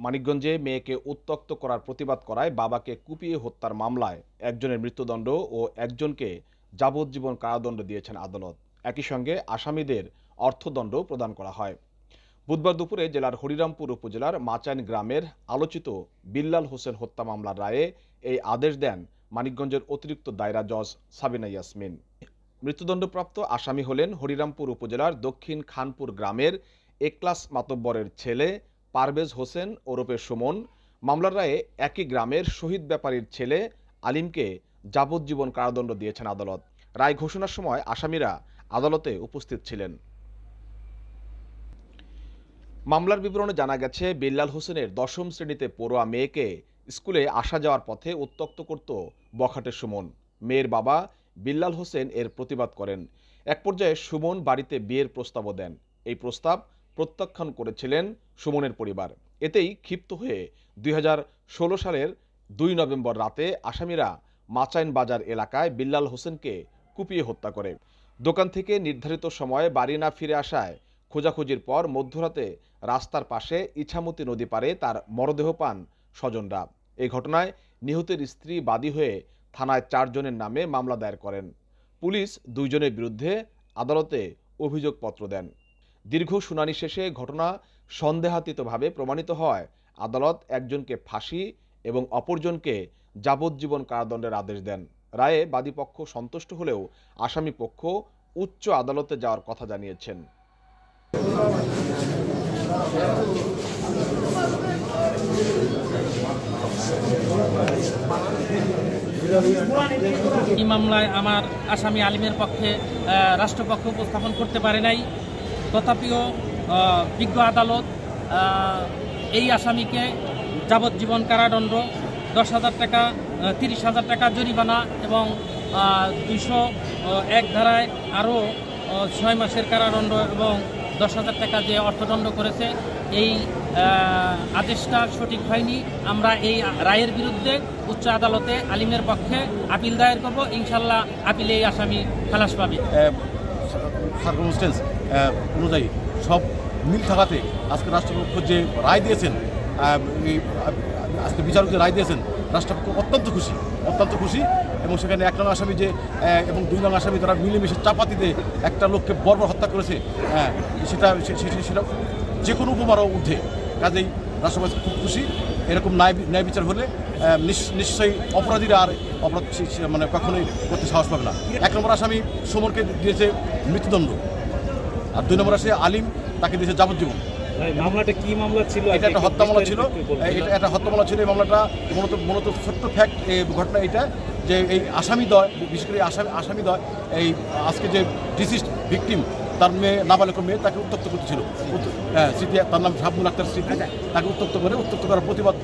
মানিকগঞ্জে মেয়েকে উত্ত্যক্ত করার প্রতিবাদ করায় বাবাকে কুপিয়ে হত্যার মামলায় একজনের মৃত্যুদণ্ড ও একজনকে যাবজ্জীবন কারাদণ্ড দিয়েছেন আদালত। একই সঙ্গে আসামিদের অর্থদণ্ড প্রদান করা হয়। বুধবার দুপুরে জেলার হরিরামপুর উপজেলার মাচাইন গ্রামের আলোচিত বিল্লাল হোসেন হত্যা মামলার রায়ে এই আদেশ দেন মানিকগঞ্জের অতিরিক্ত দায়রা জজ সাবিনা ইয়াসমিন। মৃত্যুদণ্ডপ্রাপ্ত আসামি হলেন হরিরামপুর উপজেলার দক্ষিণ খানপুর গ্রামের একলাস মাতব্বরের ছেলে পারভেজ হোসেন ওরফে সুমন। মামলার রায়ে একই গ্রামের শহীদ ব্যাপারীর ছেলে আলিমকে যাবজ্জীবন কারাদণ্ড দিয়েছেন আদালত। রায় ঘোষণার সময় আসামিরা আদালতে উপস্থিত ছিলেন। মামলার বিবরণে জানা গেছে, বিল্লাল হোসেনের 10ম শ্রেণীতে পড়ুয়া মেয়েকে স্কুলে আসা যাওয়ার পথে উত্ত্যক্ত করত বখাটে সুমন। মেয়ের বাবা বিল্লাল হোসেন এর প্রতিবাদ করেন। এক পর্যায়ে সুমন বাড়িতে বিয়ের প্রস্তাবও দেন। এই প্রস্তাব প্রত্যাখ্যান করেছিলেন সুমনের পরিবার। এতেই ক্ষিপ্ত হয়ে 2016 সালের 2 নভেম্বর রাতে আসামিরা মাচাইন বাজার এলাকায় বিল্লাল হোসেনকে কুপিয়ে হত্যা করে। দোকান থেকে নির্ধারিত সময়ে বাড়ি না ফিরে আসায় খোঁজাখুঁজির পর মধ্যরাতে রাস্তার পাশে ইছামতি নদী পারে তার মরদেহ পান স্বজনরা। এই ঘটনায় নিহতের স্ত্রী বাদী হয়ে থানায় 4 জনের নামে মামলা দায়ের করেন। পুলিশ 2 জনের বিরুদ্ধে আদালতে অভিযোগপত্র দেন। দীর্ঘ শুনানি শেষে ঘটনা সন্দেহাতীতভাবে প্রমাণিত হয় আদালত একজনকে ফাঁসি এবং অপরজনকে যাবজ্জীবন কারাদণ্ডের আদেশ দেন। রায়ে বাদীপক্ষ সন্তুষ্ট হলেও আসামি পক্ষ উচ্চ আদালতে যাওয়ার কথা জানিয়েছেন। এই মামলায় আমার আসামি আলিমের পক্ষে রাষ্ট্রপক্ষ উপস্থাপন করতে পারে নাই। তথাপিও বিজ্ঞ আদালত এই আসামিকে যাবজ্জীবন কারাদণ্ড, 10,000 টাকা, 30,000 টাকা জরিমানা এবং 201 ধারায় আরও 6 মাসের কারাদণ্ড এবং 10,000 টাকা যে অর্থদণ্ড করেছে। এই আদেশটা সঠিক হয়নি। আমরা এই রায়ের বিরুদ্ধে উচ্চ আদালতে আলিমের পক্ষে আপিল দায়ের করব। ইনশাল্লাহ আপিলে এই আসামি খালাস পাবে। সার্কামস্টেন্স অনুযায়ী সব মিল থাকাতে আজকে রাষ্ট্রপক্ষ যে রায় দিয়েছেন, আজকে বিচারক যে রায় দিয়েছেন, রাষ্ট্রপক্ষ অত্যন্ত খুশি এবং সেখানে 1 নং আসামি যে এবং 2 নং আসামি তারা মিলেমিশে চাপাতিতে একটা লোককে বর্বর হত্যা করেছে, সেটা যে কোনো উপমারও ঊর্ধ্বে। কাজেই রাষ্ট্রপতি খুব খুশি। এরকম ন্যায় বিচার হলে নিশ্চয়ই অপরাধীরা আর অপরাধ মানে কখনোই করতে সাহস পাবে না। 1 নম্বর আসামি সুমনকে দিয়েছে মৃত্যুদণ্ড, আর 2 নম্বর আসামি আলিম তাকে দিয়েছে যাবজ্জীবন। মামলাটা কি মামলা ছিল? এটা একটা হত্যা মামলা ছিল। এটা হত্যা মামলা ছিল। এই মামলাটা মূলত ছোট্ট ফ্যাক্ট এই ঘটনা এটা যে এই আসামিদ্বয়, বিশেষ করে আসামিদ্বয় এই আজকে যে ডিসিস্ট ভিকটিম তার মেয়ে, নাবালক মেয়ে, তাকে উত্ত্যক্ত করতেছিল। তার নাম শাবনুল আক্তার স্মৃতি। তাকে উত্ত্যক্ত করার প্রতিবাদ